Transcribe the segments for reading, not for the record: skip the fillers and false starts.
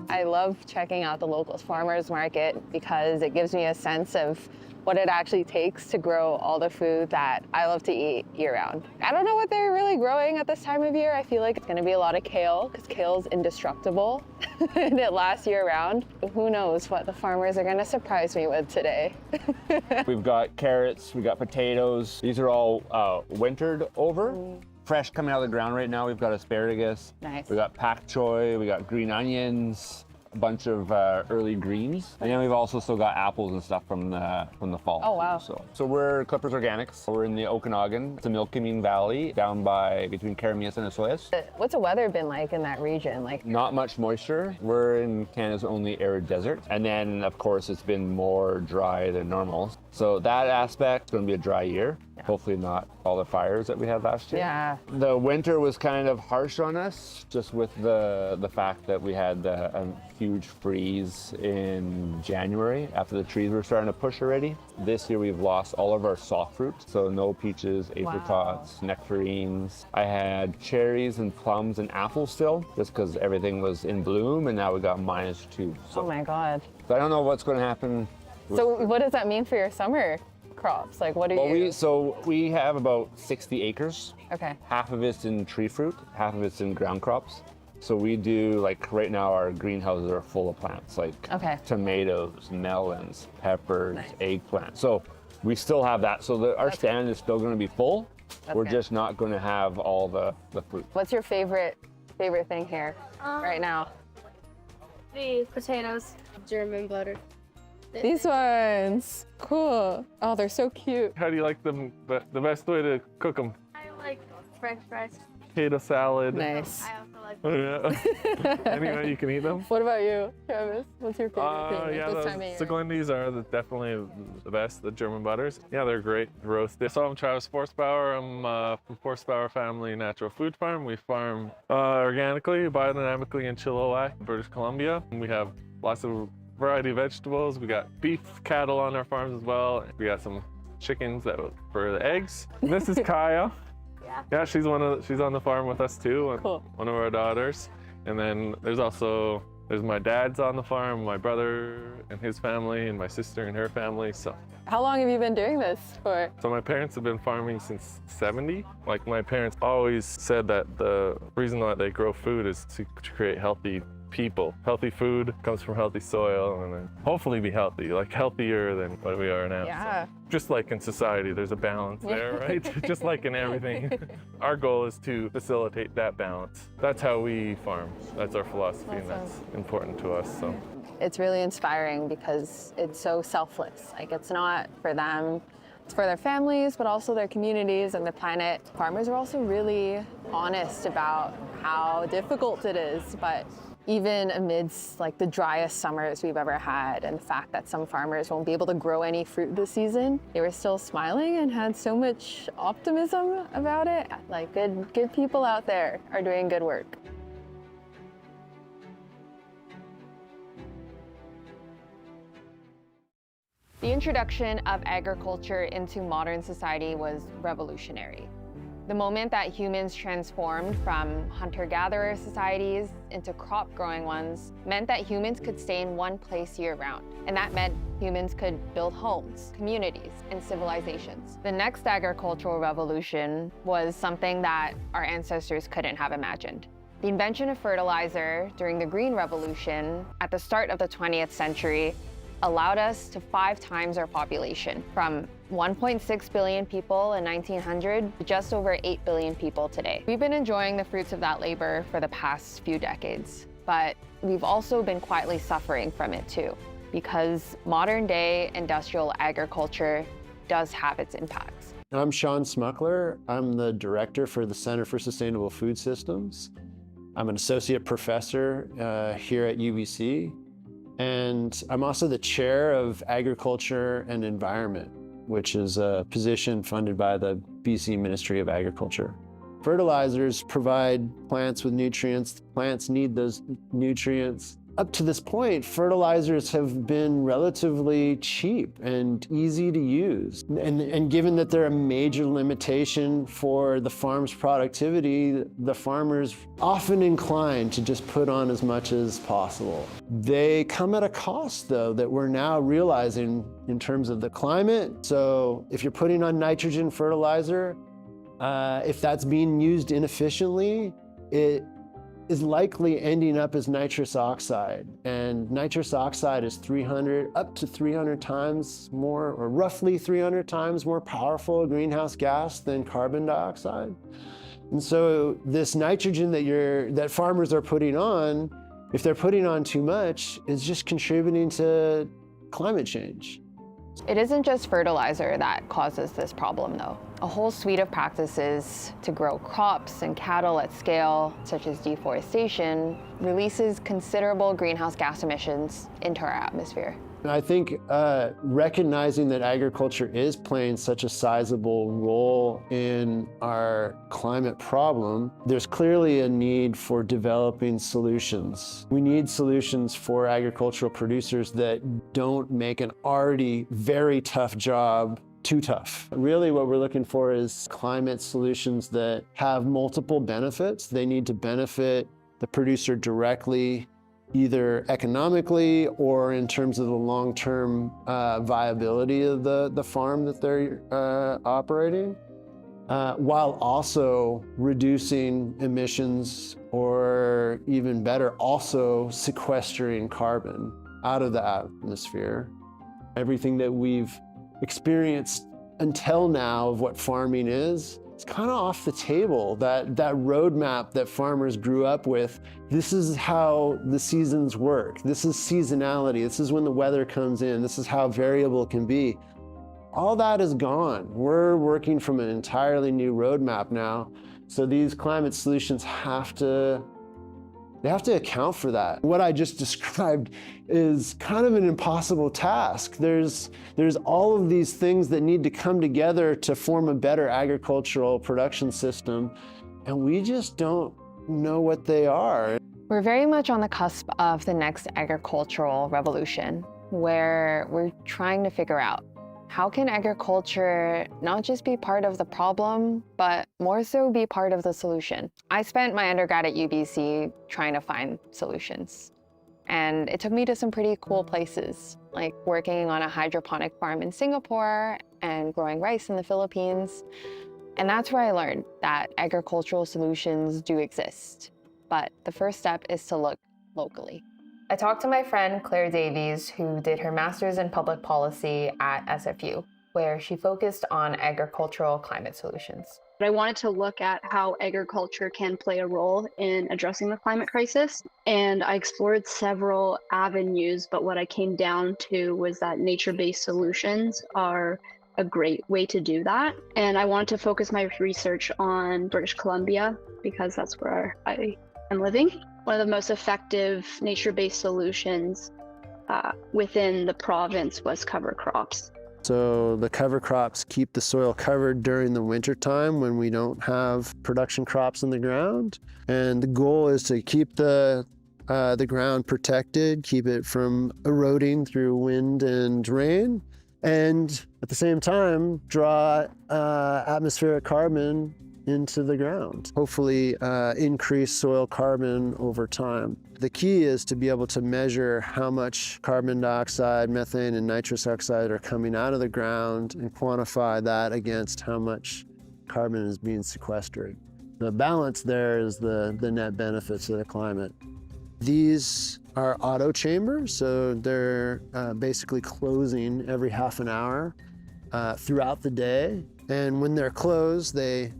I love checking out the local farmers market because it gives me a sense of what it actually takes to grow all the food that I love to eat year-round. I don't know what they're really growing at this time of year. I feel like it's going to be a lot of kale because kale's indestructible and it lasts year-round. Who knows what the farmers are going to surprise me with today. We've got carrots, we got potatoes. These are all wintered over. Fresh coming out of the ground right now. We've got asparagus. Nice. We got pak choy, we got green onions, a bunch of early greens. And then we've also still got apples and stuff from the fall. Oh, wow. So we're Clippers Organics. We're in the Okanagan. It's a Milkameen Valley down between Karamias and Osoyoos. What's the weather been like in that region? Not much moisture. We're in Canada's only arid desert. And then of course it's been more dry than normal. So that aspect is going to be a dry year. Yeah. Hopefully not all the fires that we had last year. Yeah. The winter was kind of harsh on us, just with the fact that we had a huge freeze in January after the trees were starting to push already. This year we've lost all of our soft fruit, so no peaches, apricots, nectarines. I had cherries and plums and apples still, just because everything was in bloom, and now we got -2. So, oh my God. So I don't know what's going to happen. So what does that mean for your summer crops? What do you? We have about 60 acres. Okay. Half of it's in tree fruit, half of it's in ground crops. So we do, right now our greenhouses are full of plants, tomatoes, melons, peppers, eggplants. So we still have that. So our stand is still going to be full. We're just not going to have all the fruit. What's your favorite thing here right now? The potatoes, German butter. These ones, cool. Oh, they're so cute. How do you like them? The best way to cook them? I like French fries. Potato salad. Nice. I also like. Anyway, you can eat them. What about you, Travis? What's your favorite thing this time of year? The Glendies are definitely the best. The German butters. Yeah, they're great roasted. So I'm Travis Forstbauer. I'm from Forstbauer Family Natural Food Farm. We farm organically, biodynamically in Chilliwack, British Columbia. We have lots of variety of vegetables. We got beef cattle on our farms as well. We got some chickens for the eggs. And this is Kaya. Yeah, she's on the farm with us too. Cool. One of our daughters. And then there's my dad's on the farm, my brother and his family, and my sister and her family. So how long have you been doing this for? So my parents have been farming since '70. My parents always said that the reason that they grow food is to create healthy people. Healthy food comes from healthy soil, and then hopefully be healthy, healthier than what we are now. Yeah. So, just like in society, there's a balance there, right? Just like in everything. Our goal is to facilitate that balance. That's how we farm. That's our philosophy, and that's important to us. So it's really inspiring because it's so selfless. It's not for them. It's for their families, but also their communities and the planet. Farmers are also really honest about how difficult it is, but even amidst the driest summers we've ever had and the fact that some farmers won't be able to grow any fruit this season, they were still smiling and had so much optimism about it. Good people out there are doing good work. The introduction of agriculture into modern society was revolutionary. The moment that humans transformed from hunter-gatherer societies into crop-growing ones meant that humans could stay in one place year-round. And that meant humans could build homes, communities, and civilizations. The next agricultural revolution was something that our ancestors couldn't have imagined. The invention of fertilizer during the Green Revolution at the start of the 20th century allowed us to 5 times our population, from 1.6 billion people in 1900 to just over 8 billion people today. We've been enjoying the fruits of that labor for the past few decades, but we've also been quietly suffering from it too, because modern-day industrial agriculture does have its impacts. I'm Sean Smuckler. I'm the director for the Center for Sustainable Food Systems. I'm an associate professor here at UBC. And I'm also the chair of Agriculture and Environment, which is a position funded by the BC Ministry of Agriculture. Fertilizers provide plants with nutrients. Plants need those nutrients. up to this point, fertilizers have been relatively cheap and easy to use. And given that they're a major limitation for the farm's productivity, the farmers often inclined to just put on as much as possible. They come at a cost, though, that we're now realizing in terms of the climate. So if you're putting on nitrogen fertilizer, if that's being used inefficiently, it is likely ending up as nitrous oxide. And nitrous oxide is up to 300 times more, or roughly 300 times more powerful greenhouse gas than carbon dioxide. And so this nitrogen that farmers are putting on, if they're putting on too much, is just contributing to climate change. It isn't just fertilizer that causes this problem, though. A whole suite of practices to grow crops and cattle at scale, such as deforestation, releases considerable greenhouse gas emissions into our atmosphere. I think recognizing that agriculture is playing such a sizable role in our climate problem, there's clearly a need for developing solutions. We need solutions for agricultural producers that don't make an already very tough job too tough. Really what we're looking for is climate solutions that have multiple benefits. They need to benefit the producer directly, either economically or in terms of the long-term viability of the farm that they're operating, while also reducing emissions, or even better, also sequestering carbon out of the atmosphere. Everything that we've experienced until now of what farming is, it's kind of off the table. That roadmap that farmers grew up with, this is how the seasons work. This is seasonality. This is when the weather comes in. This is how variable it can be. All that is gone. We're working from an entirely new roadmap now. So these climate solutions have to account for that. What I just described is kind of an impossible task. There's all of these things that need to come together to form a better agricultural production system, and we just don't know what they are. We're very much on the cusp of the next agricultural revolution, where we're trying to figure out, how can agriculture not just be part of the problem, but more so be part of the solution? I spent my undergrad at UBC trying to find solutions. And it took me to some pretty cool places, like working on a hydroponic farm in Singapore and growing rice in the Philippines. And that's where I learned that agricultural solutions do exist. But the first step is to look locally. I talked to my friend Claire Davies, who did her master's in public policy at SFU, where she focused on agricultural climate solutions. I wanted to look at how agriculture can play a role in addressing the climate crisis, and I explored several avenues, but what I came down to was that nature-based solutions are a great way to do that. And I wanted to focus my research on British Columbia because that's where I am living. One of the most effective nature-based solutions within the province was cover crops. So the cover crops keep the soil covered during the winter time when we don't have production crops in the ground. And the goal is to keep the ground protected, keep it from eroding through wind and rain, and at the same time draw atmospheric carbon into the ground, hopefully increase soil carbon over time. The key is to be able to measure how much carbon dioxide, methane, and nitrous oxide are coming out of the ground and quantify that against how much carbon is being sequestered. The balance there is the net benefits of the climate. These are auto chambers, so they're basically closing every half an hour throughout the day. And when they're closed, they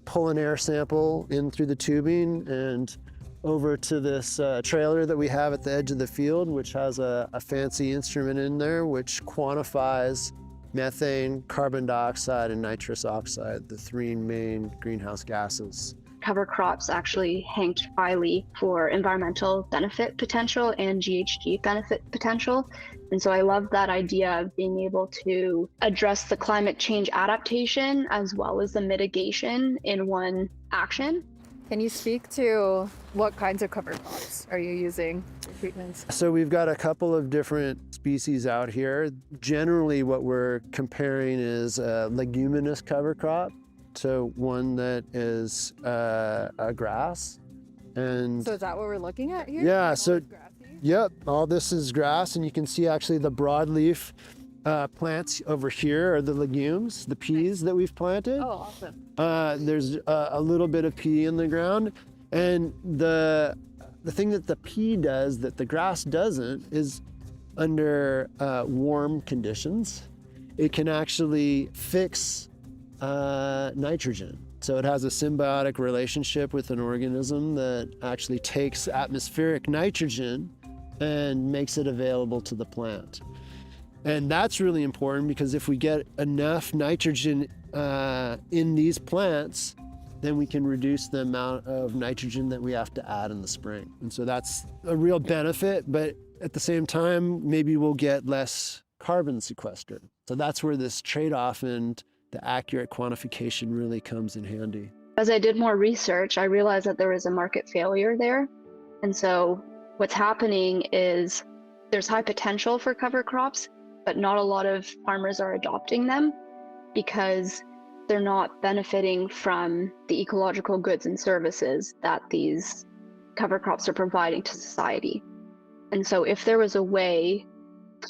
pull an air sample in through the tubing and over to this trailer that we have at the edge of the field, which has a fancy instrument in there which quantifies methane, carbon dioxide, and nitrous oxide, the three main greenhouse gases. Cover crops actually ranked highly for environmental benefit potential and GHG benefit potential. And so I love that idea of being able to address the climate change adaptation as well as the mitigation in one action. Can you speak to what kinds of cover crops are you using for treatments? So we've got a couple of different species out here. Generally what we're comparing is a leguminous cover crop. So one that is a grass. And So is that what we're looking at here? yeah, All so this grassy? yep, all this is grass, and you can see actually the broadleaf plants over here are the legumes, the peas that we've planted. Oh, awesome. There's a little bit of pea in the ground, and the thing that the pea does that the grass doesn't is under warm conditions, it can actually fix nitrogen. So it has a symbiotic relationship with an organism that actually takes atmospheric nitrogen and makes it available to the plant. And that's really important because if we get enough nitrogen in these plants, then we can reduce the amount of nitrogen that we have to add in the spring. And so that's a real benefit, but at the same time, maybe we'll get less carbon sequestered. So that's where this trade-off and the accurate quantification really comes in handy. As I did more research, I realized that there was a market failure there. And so what's happening is there's high potential for cover crops, but not a lot of farmers are adopting them because they're not benefiting from the ecological goods and services that these cover crops are providing to society. And so if there was a way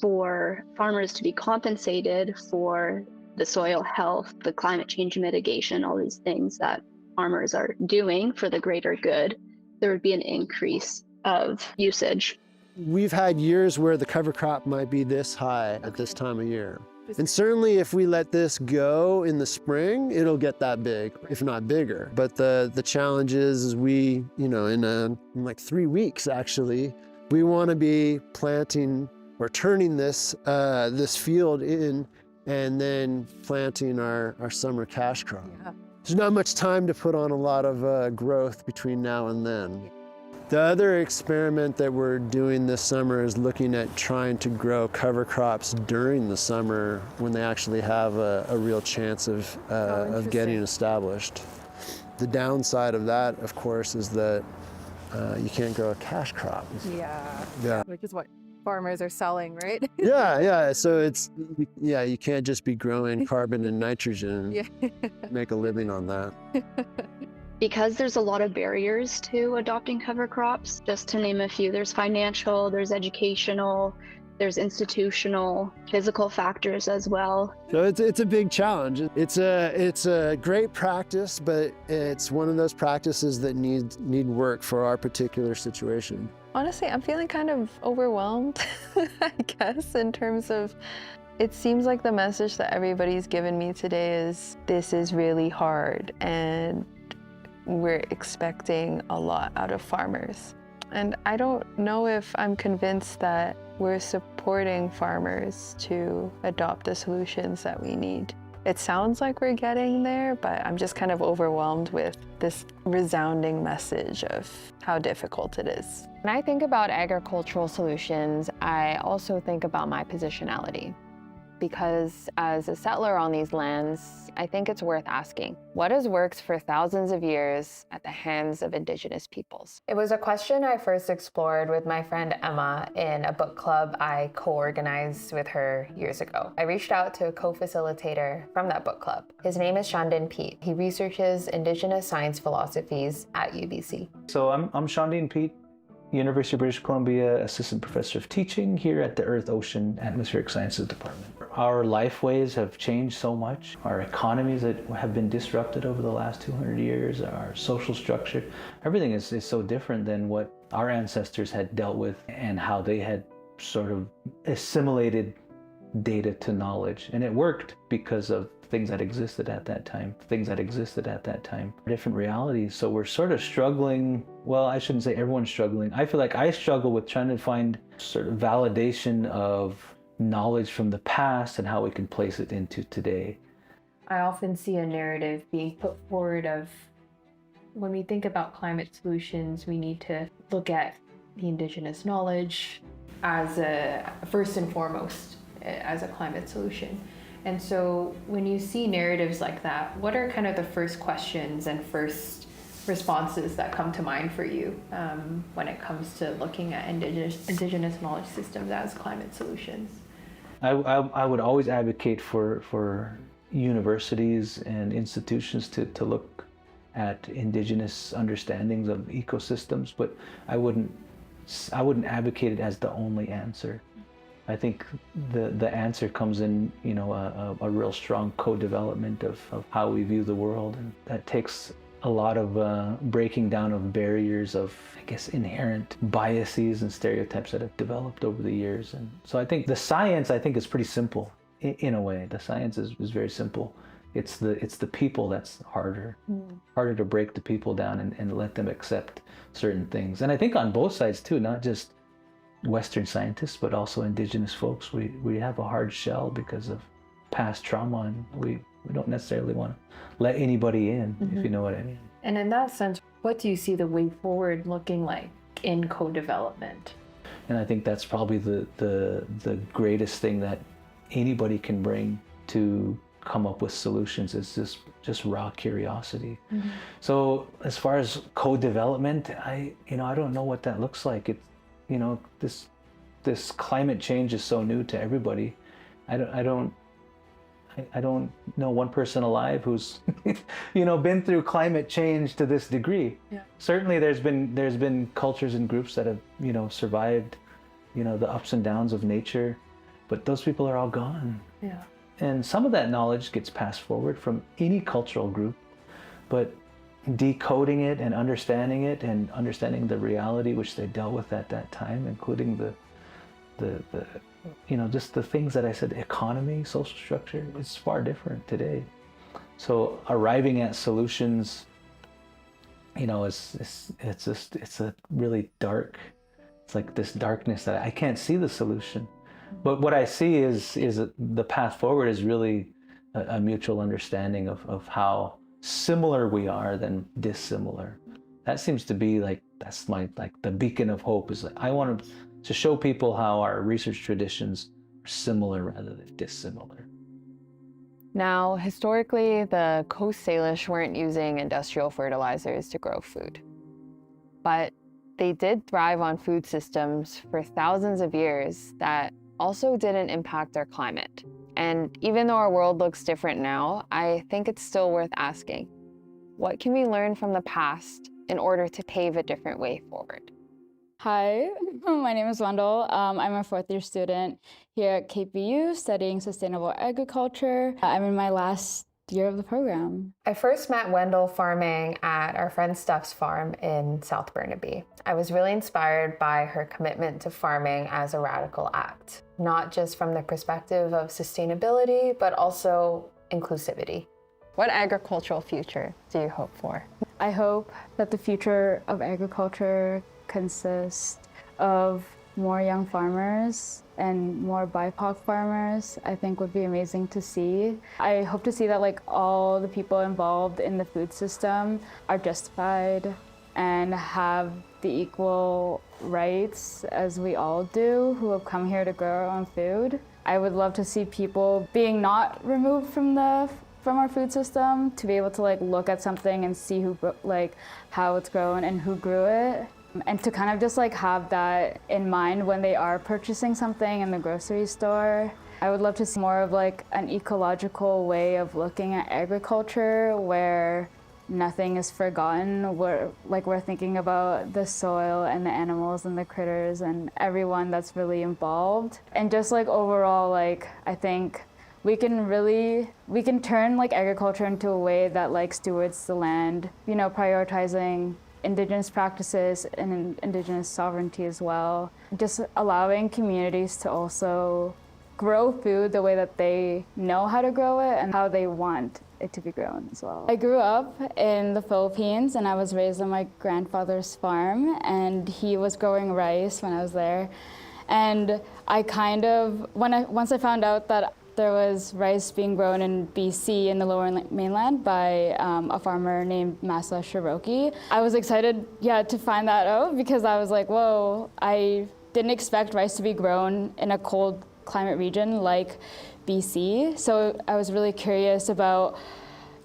for farmers to be compensated for the soil health, the climate change mitigation, all these things that farmers are doing for the greater good, there would be an increase of usage. We've had years where the cover crop might be this high at this time of year. And certainly if we let this go in the spring, it'll get that big, if not bigger. But the challenge is we, in like 3 weeks actually, we want to be planting or turning this field in and then planting our summer cash crop. Yeah. There's not much time to put on a lot of growth between now and then. The other experiment that we're doing this summer is looking at trying to grow cover crops during the summer when they actually have a real chance of getting established. The downside of that, of course, is that you can't grow a cash crop. Yeah. Which is what farmers are selling, right? Yeah. So you can't just be growing carbon and nitrogen and make a living on that. Because there's a lot of barriers to adopting cover crops, just to name a few, there's financial, there's educational, there's institutional, physical factors as well. So it's a big challenge. It's a great practice, but it's one of those practices that need work for our particular situation. Honestly, I'm feeling kind of overwhelmed, I guess, in terms of it seems like the message that everybody's given me today is this is really hard and we're expecting a lot out of farmers. And I don't know if I'm convinced that we're supporting farmers to adopt the solutions that we need. It sounds like we're getting there, but I'm just kind of overwhelmed with this resounding message of how difficult it is. When I think about agricultural solutions, I also think about my positionality. Because as a settler on these lands, I think it's worth asking, what has worked for thousands of years at the hands of Indigenous peoples? It was a question I first explored with my friend Emma in a book club I co-organized with her years ago. I reached out to a co-facilitator from that book club. His name is Shandin Pete. He researches Indigenous science philosophies at UBC. So I'm Shandin Pete, University of British Columbia Assistant Professor of Teaching here at the Earth, Ocean, Atmospheric Sciences Department. Our lifeways have changed so much. Our economies that have been disrupted over the last 200 years, our social structure, everything is so different than what our ancestors had dealt with and how they had sort of assimilated data to knowledge. And it worked because of things that existed at that time, different realities. So we're sort of struggling. Well, I shouldn't say everyone's struggling. I feel like I struggle with trying to find sort of validation of knowledge from the past and how we can place it into today. I often see a narrative being put forward of when we think about climate solutions, we need to look at the Indigenous knowledge as first and foremost as a climate solution. And so when you see narratives like that, what are kind of the first questions and first responses that come to mind for you when it comes to looking at indigenous knowledge systems as climate solutions? I would always advocate for universities and institutions to look at indigenous understandings of ecosystems, but I wouldn't advocate it as the only answer. I think the answer comes in, you know, a real strong co-development of how we view the world, and that takes a lot of breaking down of barriers of, I guess, inherent biases and stereotypes that have developed over the years. And so I think the science, I think, is pretty simple in a way. The science is very simple. It's the people that's harder to break the people down and let them accept certain things. And I think on both sides too, not just Western scientists, but also indigenous folks. We have a hard shell because of past trauma, and we don't necessarily want to let anybody in, if you know what I mean. And in that sense, what do you see the way forward looking like in co-development? And I think that's probably the greatest thing that anybody can bring to come up with solutions is just raw curiosity. So as far as co-development, I don't know what that looks like. You know, this climate change is so new to everybody. I don't know one person alive who's been through climate change to this degree. Yeah. Certainly there's been cultures and groups that have survived the ups and downs of nature, but those people are all gone. Yeah. And some of that knowledge gets passed forward from any cultural group, but decoding it and understanding the reality which they dealt with at that time, including the just the things that I said, economy, social structure, it's far different today. So arriving at solutions, it's a really dark, it's like this darkness that I can't see the solution. But what I see is the path forward is really a mutual understanding of how similar we are than dissimilar. That seems to be that's the beacon of hope, is I want to show people how our research traditions are similar rather than dissimilar. Now, historically, the Coast Salish weren't using industrial fertilizers to grow food. But they did thrive on food systems for thousands of years that also didn't impact our climate. And even though our world looks different now, I think it's still worth asking, what can we learn from the past in order to pave a different way forward? Hi, my name is Wendell. I'm a fourth-year student here at KPU studying sustainable agriculture. I'm in my last year of the program. I first met Wendell farming at our friend Steph's farm in South Burnaby. I was really inspired by her commitment to farming as a radical act, not just from the perspective of sustainability, but also inclusivity. What agricultural future do you hope for? I hope that the future of agriculture consists of more young farmers and more BIPOC farmers. I think would be amazing to see. I hope to see that all the people involved in the food system are justified and have the equal rights as we all do who have come here to grow our own food. I would love to see people being not removed from our food system, to be able to look at something and see how it's grown and who grew it. And to kind of just have that in mind when they are purchasing something in the grocery store. I would love to see more of an ecological way of looking at agriculture where nothing is forgotten. We're thinking about the soil and the animals and the critters and everyone that's really involved. And just overall, I think we can turn agriculture into a way that stewards the land, prioritizing Indigenous practices and Indigenous sovereignty as well. Just allowing communities to also grow food the way that they know how to grow it and how they want it to be grown as well. I grew up in the Philippines and I was raised on my grandfather's farm, and he was growing rice when I was there. And I once I found out that there was rice being grown in BC in the Lower Mainland by a farmer named Masa Shiroki, I was excited, to find that out, because I was like, whoa, I didn't expect rice to be grown in a cold climate region like BC. So I was really curious about,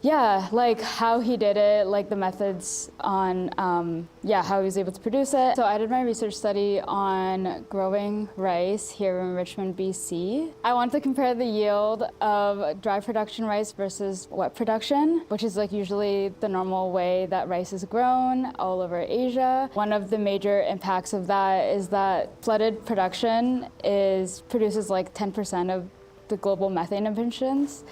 Yeah, like how he did it, like the methods on, how he was able to produce it. So I did my research study on growing rice here in Richmond, BC. I wanted to compare the yield of dry production rice versus wet production, which is like usually the normal way that rice is grown all over Asia. One of the major impacts of that is that flooded production produces like 10% of the global methane emissions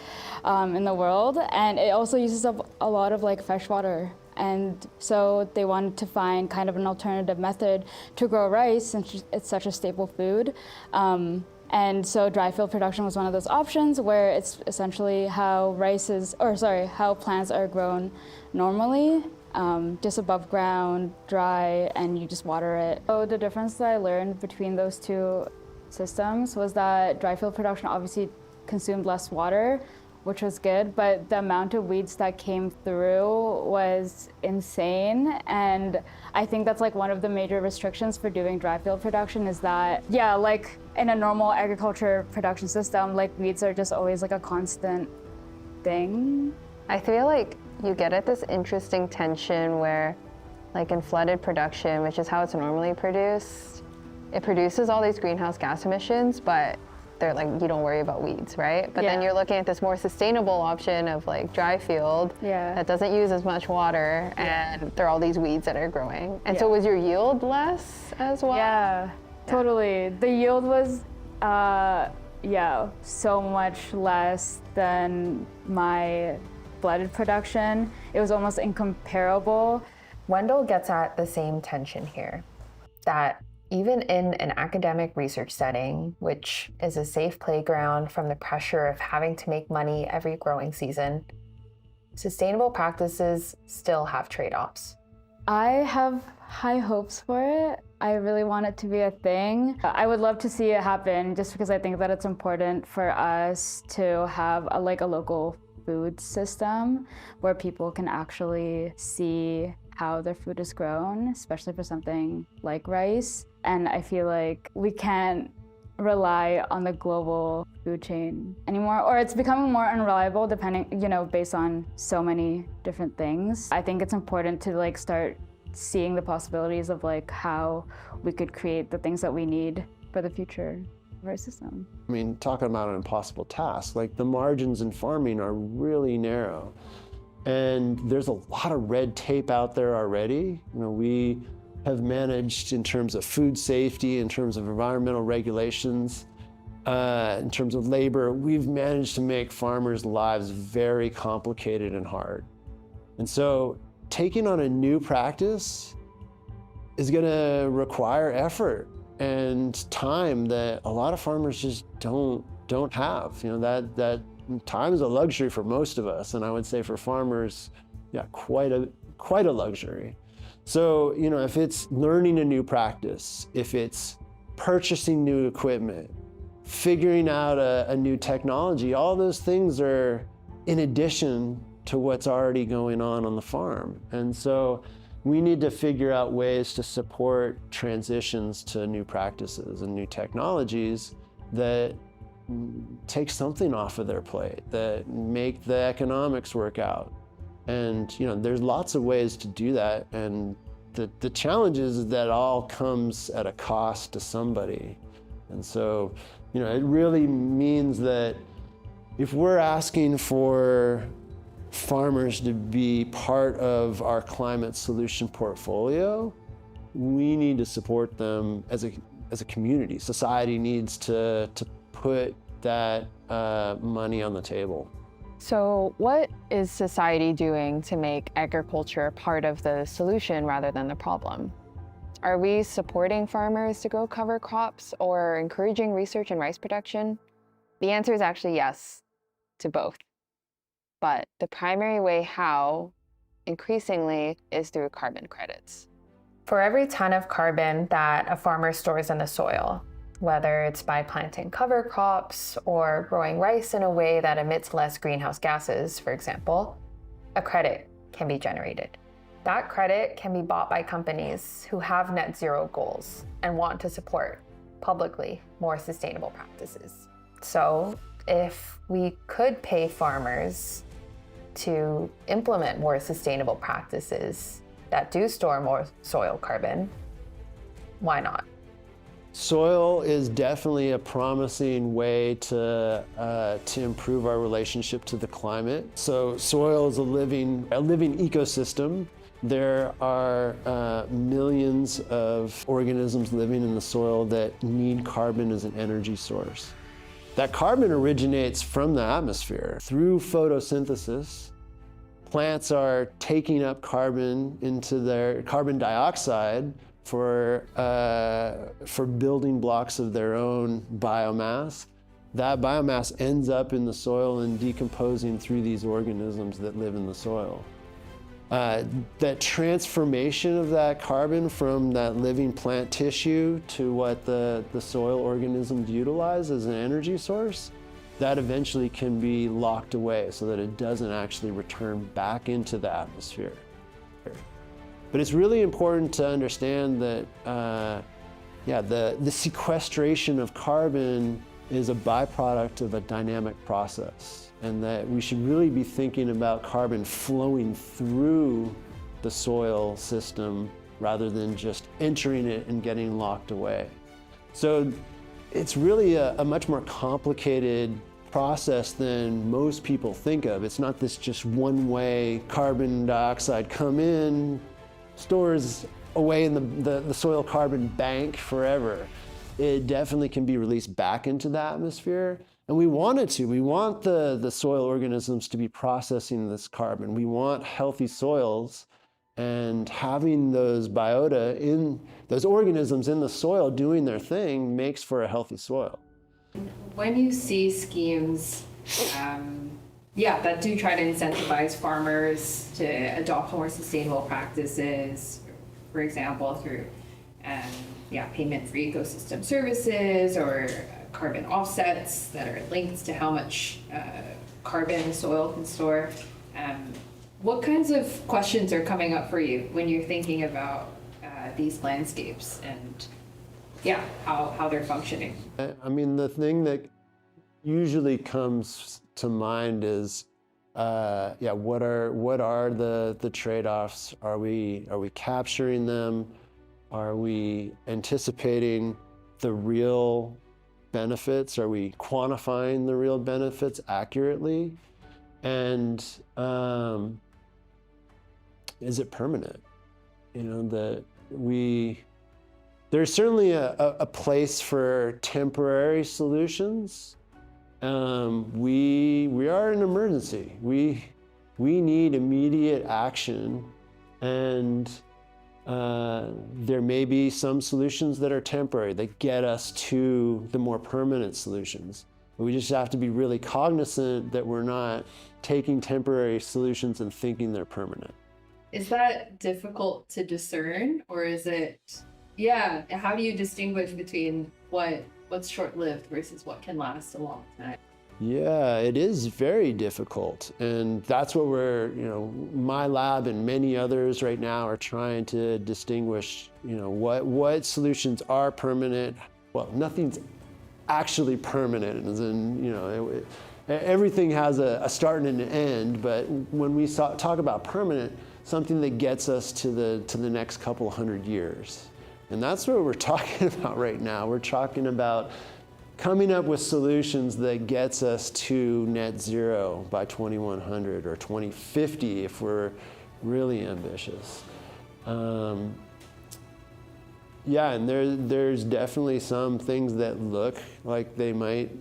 in the world, and it also uses up a lot of like fresh water. And so they wanted to find kind of an alternative method to grow rice since it's such a staple food. And so dry field production was one of those options where it's essentially how how plants are grown normally, just above ground, dry, and you just water it. So the difference that I learned between those two systems was that dry field production obviously consumed less water, which was good, but the amount of weeds that came through was insane. And I think that's like one of the major restrictions for doing dry field production is that, like in a normal agriculture production system, like weeds are just always like a constant thing. I feel like you get at this interesting tension where, like in flooded production, which is how it's normally produced, it produces all these greenhouse gas emissions, but they're like, you don't worry about weeds, right? But then you're looking at this more sustainable option of like dry field that doesn't use as much water, and there are all these weeds that are growing. And so was your yield less as well? Yeah, totally. The yield was, so much less than my flooded production. It was almost incomparable. Wendell gets at the same tension here, that even in an academic research setting, which is a safe playground from the pressure of having to make money every growing season, sustainable practices still have trade-offs. I have high hopes for it. I really want it to be a thing. I would love to see it happen just because I think that it's important for us to have a local food system where people can actually see how their food is grown, especially for something like rice. And I feel like we can't rely on the global food chain anymore, or it's becoming more unreliable based on so many different things. I think it's important to start seeing the possibilities of how we could create the things that we need for the future of our system. I mean, talking about an impossible task, the margins in farming are really narrow. And there's a lot of red tape out there already. We have managed in terms of food safety, in terms of environmental regulations, in terms of labor, we've managed to make farmers' lives very complicated and hard. And so taking on a new practice is gonna require effort and time that a lot of farmers just don't have. That time is a luxury for most of us, and I would say for farmers, quite a luxury. So, if it's learning a new practice, if it's purchasing new equipment, figuring out a new technology, all those things are in addition to what's already going on the farm. And so we need to figure out ways to support transitions to new practices and new technologies that take something off of their plate, that make the economics work out. And there's lots of ways to do that. And the challenge is that all comes at a cost to somebody. And so, it really means that if we're asking for farmers to be part of our climate solution portfolio, we need to support them as a community. Society needs to put that money on the table. So what is society doing to make agriculture part of the solution rather than the problem? Are we supporting farmers to grow cover crops or encouraging research in rice production? The answer is actually yes to both. But the primary way how, increasingly, is through carbon credits. For every ton of carbon that a farmer stores in the soil, whether it's by planting cover crops or growing rice in a way that emits less greenhouse gases, for example, a credit can be generated. That credit can be bought by companies who have net zero goals and want to support, publicly, more sustainable practices. So if we could pay farmers to implement more sustainable practices that do store more soil carbon, why not? Soil is definitely a promising way to improve our relationship to the climate. So soil is a living ecosystem. There are millions of organisms living in the soil that need carbon as an energy source. That carbon originates from the atmosphere. Through photosynthesis, plants are taking up carbon into their carbon dioxide for building blocks of their own biomass. That biomass ends up in the soil and decomposing through these organisms that live in the soil. That transformation of that carbon from that living plant tissue to what the soil organisms utilize as an energy source, that eventually can be locked away so that it doesn't actually return back into the atmosphere. But it's really important to understand that the sequestration of carbon is a byproduct of a dynamic process, and that we should really be thinking about carbon flowing through the soil system rather than just entering it and getting locked away. So it's really a much more complicated process than most people think of. It's not this just one-way carbon dioxide come in, stores away in the soil carbon bank forever. It definitely can be released back into the atmosphere, and we want it to. We want the soil organisms to be processing this carbon. We want healthy soils, and having those those organisms in the soil doing their thing makes for a healthy soil. When you see schemes that do try to incentivize farmers to adopt more sustainable practices, for example, through payment for ecosystem services or carbon offsets that are linked to how much carbon soil can store, what kinds of questions are coming up for you when you're thinking about these landscapes and how they're functioning? I mean, the thing that usually comes to mind is, what are the trade-offs? Are we capturing them? Are we anticipating the real benefits? Are we quantifying the real benefits accurately? And is it permanent? There's certainly a place for temporary solutions. We are in an emergency. We need immediate action, and there may be some solutions that are temporary that get us to the more permanent solutions. But we just have to be really cognizant that we're not taking temporary solutions and thinking they're permanent. Is that difficult to discern, or is it? How do you distinguish between what's short-lived versus what can last a long time? Yeah, it is very difficult, and that's what my lab and many others right now are trying to distinguish, what solutions are permanent. Well, nothing's actually permanent, as in, everything has a start and an end, but when we talk about permanent, something that gets us to the next couple hundred years. And that's what we're talking about right now. We're talking about coming up with solutions that gets us to net zero by 2100 or 2050 if we're really ambitious. And there's definitely some things that look like they might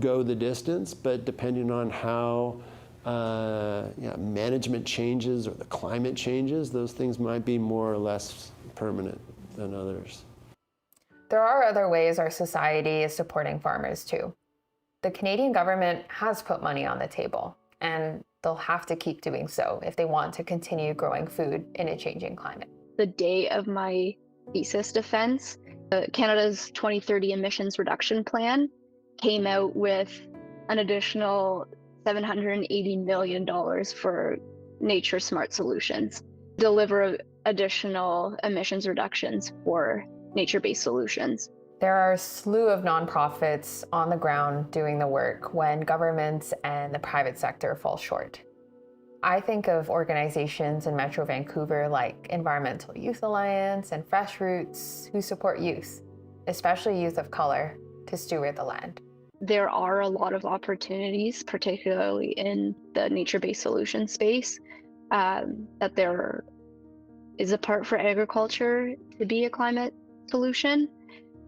go the distance, but depending on how management changes or the climate changes, those things might be more or less permanent than others. There are other ways our society is supporting farmers too. The Canadian government has put money on the table, and they'll have to keep doing so if they want to continue growing food in a changing climate. The day of my thesis defense, Canada's 2030 emissions reduction plan came out with an additional $780 million for nature smart solutions, deliver additional emissions reductions for nature-based solutions. There are a slew of nonprofits on the ground doing the work when governments and the private sector fall short. I think of organizations in Metro Vancouver like Environmental Youth Alliance and Fresh Roots who support youth, especially youth of color, to steward the land. There are a lot of opportunities, particularly in the nature-based solution space, that there is a part for agriculture to be a climate solution.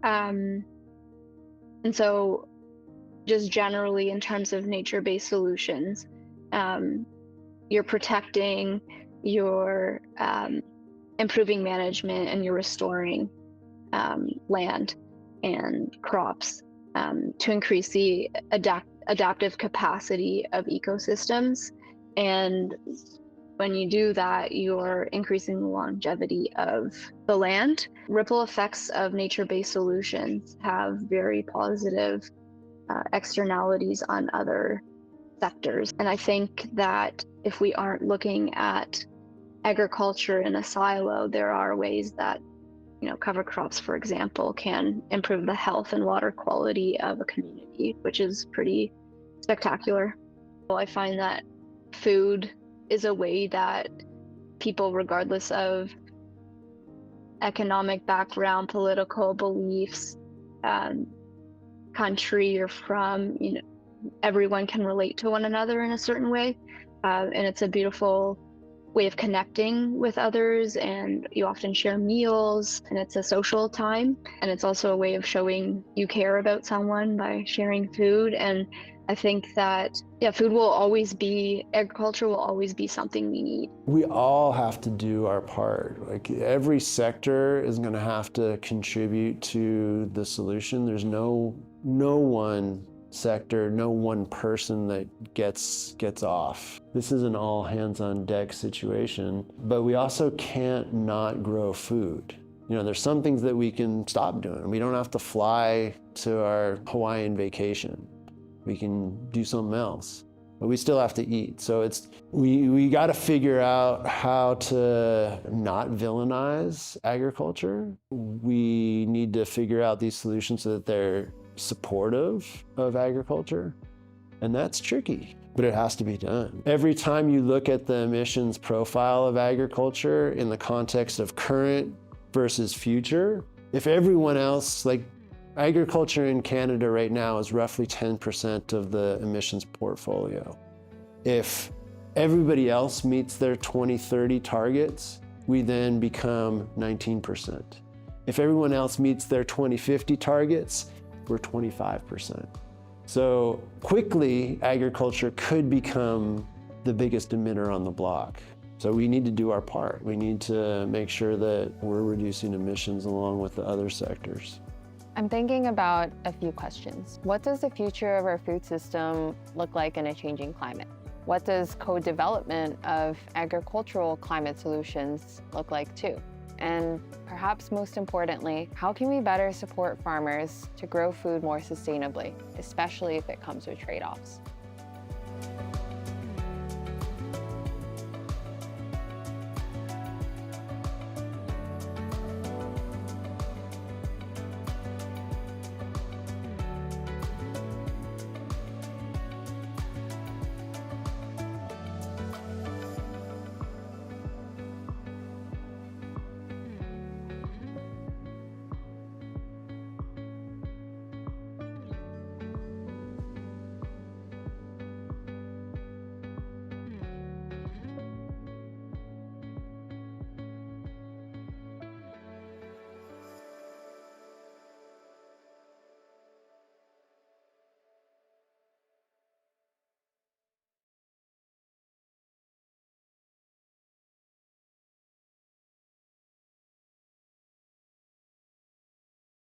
And so just generally in terms of nature-based solutions, you're protecting, you're improving management, and you're restoring land and crops to increase the adaptive capacity of ecosystems. And when you do that, you're increasing the longevity of the land. Ripple effects of nature-based solutions have very positive externalities on other sectors. And I think that if we aren't looking at agriculture in a silo, there are ways that, cover crops, for example, can improve the health and water quality of a community, which is pretty spectacular. I find that food is a way that people, regardless of economic background, political beliefs, country you're from, everyone can relate to one another in a certain way. And it's a beautiful way of connecting with others, and you often share meals, and it's a social time. And it's also a way of showing you care about someone by sharing food. And I think that, agriculture will always be something we need. We all have to do our part. Like, every sector is going to have to contribute to the solution. There's no one sector, no one person that gets off. This is an all hands on deck situation, but we also can't not grow food. There's some things that we can stop doing. We don't have to fly to our Hawaiian vacation. We can do something else, but we still have to eat. So we got to figure out how to not villainize agriculture. We need to figure out these solutions so that they're supportive of agriculture, and that's tricky, but it has to be done. Every time you look at the emissions profile of agriculture in the context of current versus future, if everyone else, like agriculture in Canada right now is roughly 10% of the emissions portfolio. If everybody else meets their 2030 targets, we then become 19%. If everyone else meets their 2050 targets, we're 25%. So quickly, agriculture could become the biggest emitter on the block. So we need to do our part. We need to make sure that we're reducing emissions along with the other sectors. I'm thinking about a few questions. What does the future of our food system look like in a changing climate? What does co-development of agricultural climate solutions look like too? And perhaps most importantly, how can we better support farmers to grow food more sustainably, especially if it comes with trade-offs?